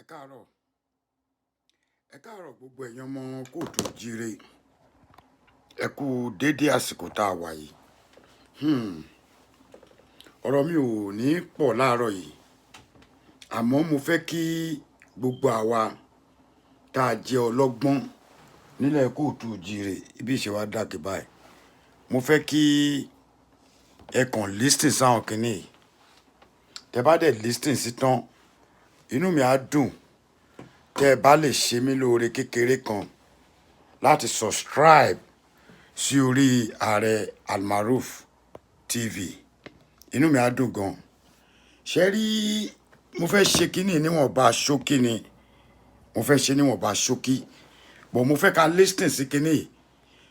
ẹ káàárọ̀ gbogbo èèyàn ọmọ kóòtù jíire ẹ kú déédéé àsìkò tá a wà yìí. ọ̀rọ̀ mi ò ní pọ̀ láàárọ̀ yìí àmọ́ mo fẹ́ kí gbogbo àwa tá a jẹ́ ọlọ́gbọ́n nílẹ̀ kóòtù jíire ibi ìṣe wa dàkẹ́ báyìí mo fẹ́ kí ẹ kàn listen sáwọn kìíní tẹ bá dẹ̀ listen sí tán inú mi á dùn tẹ́ ẹ bá lè ṣe mí lóore kékeré kan láti subscribe sí orí ààrẹ Almaroof TV inú mi á dùn gan. ṣe rí mo fẹ́ ṣe kíní níwọ̀nba ṣókí ni mo fẹ́ ṣe níwọ̀nba ṣókí bọ̀ mo fẹ́ ká listen sí kíní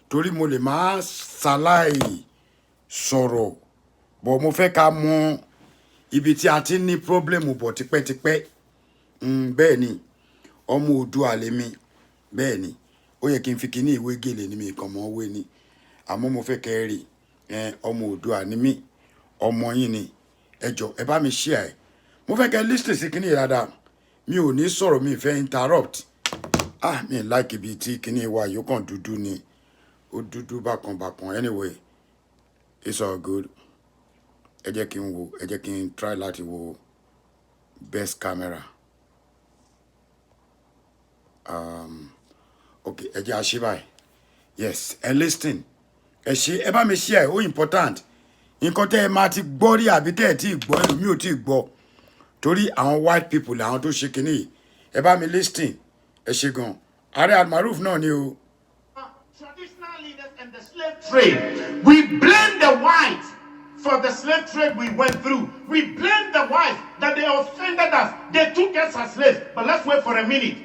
torí mo lè má ṣaláì sọ̀rọ̀ bọ̀ mo fẹ́ ká mọ ibi tí a ti ní problem bọ̀ tipẹ́tipẹ́ bẹ́ẹ̀ ni ọmọ Oòduà lèmi bẹ́ẹ̀ ni ó yẹ kí n fi kíní ìwé gèlè ní mi kan mọ́ wé ni àmọ́ mo fẹ́ kẹ́ ẹ rí ọmọ Oòduà ni mí ọmọ yín ni ẹ jọ̀ọ́ ẹ bá mi share ẹ mo fẹ́ kẹ́ ẹ listen sí kíní dáadáa mi ò ní sọ̀rọ̀ mi fẹ́ interrupt mi like ibi tí kíní wa yóò kàn dúdú ni ó dúdú bákan anyway it's all good ẹ jẹ́ kí n try láti wo best camera. Okay, ẹ jẹ́ àṣẹ báyìí yes ẹ listen ẹ ṣe ẹ bá mi share ó important nǹkan tẹ́ ẹ máa ti gbọ́ rí àbí tẹ́ ẹ tí ì gbọ́ ẹlòmíì ò tí ì gbọ́ torí àwọn white people làwọn tó ṣe kínní ẹ bá mi listen ẹ ṣe gan ààrẹ Almaroof náà ni o. Traditional leaders and the slave trade, we blame the whites for the slave trade we went through. We blame the whites that they offended us. They took us as slaves. But let's wait for a minute.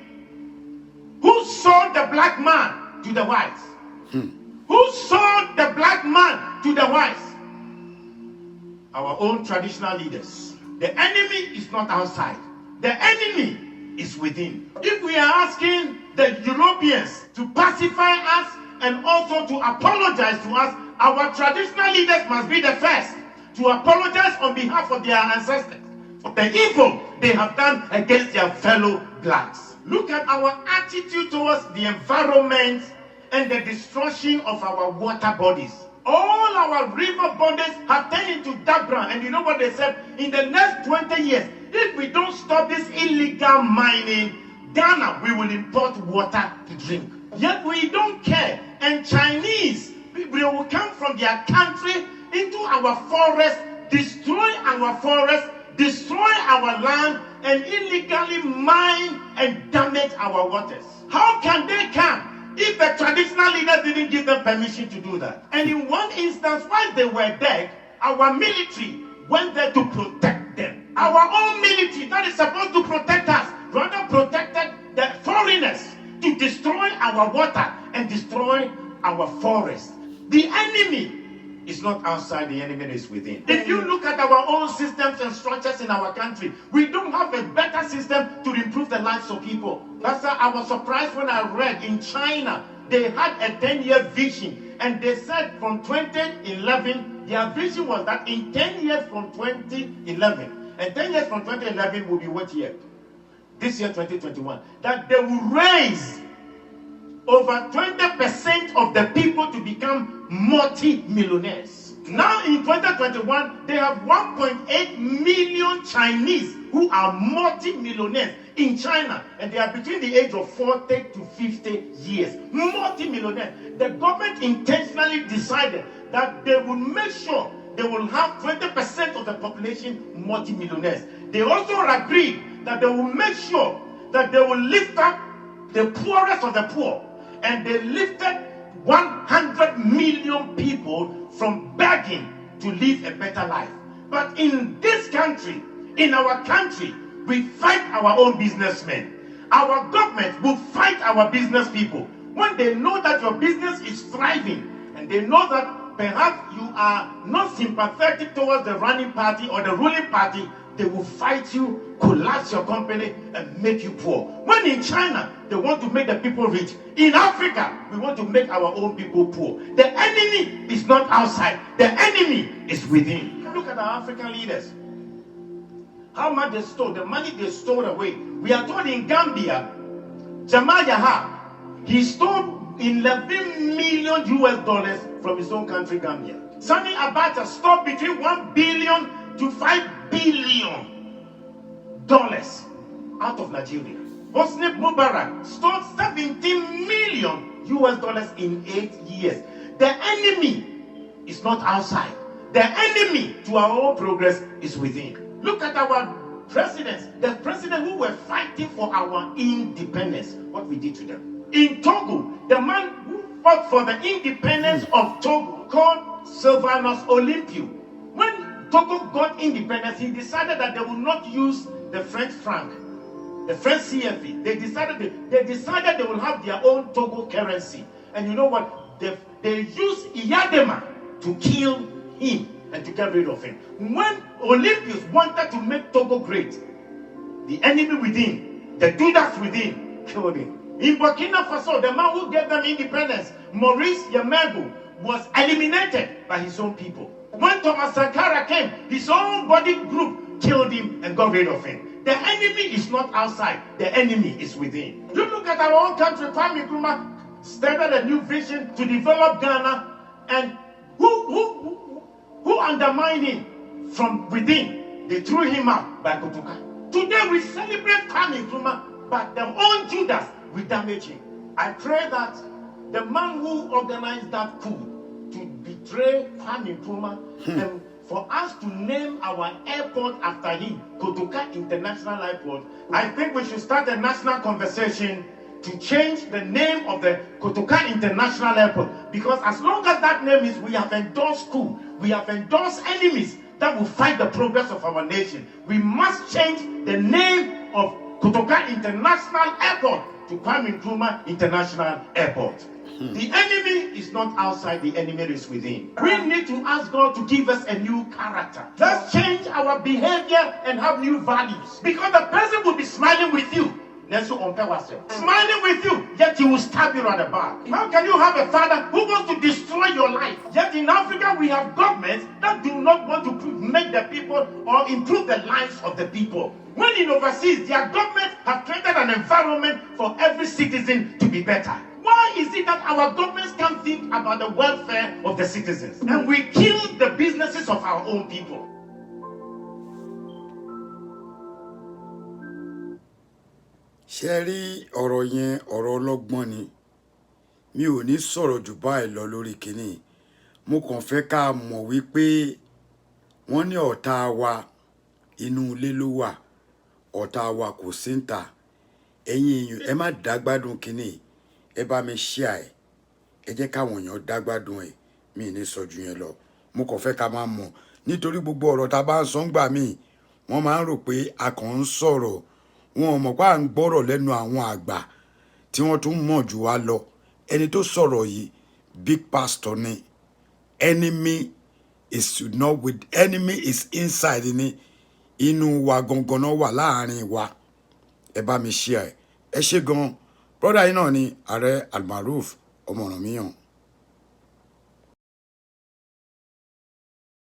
Who sold the black man to the whites? Who sold the black man to the whites? Our own traditional leaders. The enemy is not outside. The enemy is within. If we are asking the Europeans to pacify us and also to apologize to us, our traditional leaders must be the first to apologize on behalf of their ancestors for the evil they have done against their fellow blacks. Look at our attitude towards the environment and the destruction of our water bodies. All our river bodies have turned into dark brown. And you know what they said? In the next 20 years, if we don't stop this illegal mining, Ghana, we will import water to drink. Yet we don't care. And Chinese, they will come from their country into our forest, destroy our forest, destroy our land, and illegally mine and damage our waters. How can they come if the traditional leaders didn't give them permission to do that? And in one instance, while they were dead, our military went there to protect them. Our own military that is supposed to protect us, rather protected the foreigners to destroy our water and destroy our forest. The enemy is not outside, the enemy is within. If you look at our own systems and structures in our country, we don't have a better system to improve the lives of people. That's why I was surprised when I read in China, they had a 10-year vision. And they said from 2011, their vision was that in 10 years from 2011, and 10 years from 2011 will be what year? This year, 2021. That they will raise over 20% of the people to become multi-millionaires. Now in 2021, they have 1.8 million Chinese who are multi-millionaires in China. And they are between the age of 40 to 50 years. Multi-millionaires. The government intentionally decided that they will make sure they will have 20% of the population multi-millionaires. They also agreed that they will make sure that they will lift up the poorest of the poor. And they lifted 100 million people from begging to live a better life. But in this country, in our country, we fight our own businessmen. Our government will fight our business people. When they know that your business is thriving, and they know that perhaps you are not sympathetic towards the running party or the ruling party, they will fight you, collapse your company, and make you poor. When in China, they want to make the people rich. In Africa, we want to make our own people poor. The enemy is not outside. The enemy is within. Look at our African leaders. how much they stole, the money they stole away. We are told in Gambia, Jamal Yahya, he stole 11 million US dollars from his own country, Gambia. Sani Abacha stole between 1 billion to 5 billion dollars out of Nigeria. Hosni Mubarak stole 17 million US dollars in 8 years. The enemy is not outside. The enemy to our own progress is within. Look at our presidents, the president who were fighting for our independence, what we did to them. In Togo, the man who fought for the independence of Togo called Sylvanus Olympio. When Togo got independence, he decided that they would not use the French franc, the French CFA. They decided they will have their own Togo currency. And you know what? They used Iyadema to kill him and to get rid of him. When Olympians wanted to make Togo great, the enemy within, the Judas within, killed him. In Burkina Faso, the man who gave them independence, Maurice Yamego, was eliminated by his own people. When Thomas Sankara came, his own body group killed him and got rid of him. The enemy is not outside, the enemy is within. You look at our own country, Kwame Nkrumah started a new vision to develop Ghana, and who undermined him from within? They threw him out by Kotoka. Today we celebrate Kwame Nkrumah, but the own Judas will damage him. I pray that the man who organized that coup to betray Kwame Nkrumah and for us to name our airport after him, Kotoka International Airport, I think we should start a national conversation to change the name of the Kotoka International Airport, because as long as that name is, we have endorsed coup, we have endorsed enemies that will fight the progress of our nation. We must change the name of Kotoka International Airport to Kwame Nkrumah International Airport. The enemy is not outside, the enemy is within. We need to ask God to give us a new character. Let's change our behavior and have new values, because the person will be smiling with you, smiling with you, yet he will stab you at the back. How can you have a father who wants to destroy your life? Yet in Africa we have governments that do not want to make the people or improve the lives of the people. When in overseas, their governments have created an environment for every citizen to be better. Why is it that our governments can't think about the welfare of the citizens? And we kill the businesses of our own people. Ṣé ọ̀rọ̀ yẹn ọ̀rọ̀ ọlọ́gbọ́n ni, mi ò ní sọ̀rọ̀ jù báyìí lọ lórí kínní. Mo kàn fẹ́ ká mọ̀ wípé wọ́n ní ọ̀tá wa inú ilé ló wà, ọ̀tá wa kò sí níta. Ẹ̀yin èèyàn ẹ má dágbádùn kínní, ẹ bá mi share ẹ jẹ́ káwọn èèyàn dágbádùn ẹ̀, mi ní sọ jù yẹn lọ. Mo kàn fẹ́ ká máa mọ̀, nítorí gbogbo ọ̀rọ̀ tá bá ń sọ ńgbà míì wọ́n máa ń rò pé a kàn ń sọ̀rọ̀, wọn ò mọ̀ pé à ń gbọ́rọ̀ lẹ́nu àwọn àgbà tí wọ́n tún mọ̀ jù wá lọ. Ẹni tó sọ̀rọ̀ yìí big pastor ni. Enemy is not with, enemy is inside ni, inú wa gangan náà wà láàrin wa. Ẹ bá mi share ẹ ṣé gan. Brother yìí náà ni Ààrẹ Almaroof Ọmọrànmíyàn.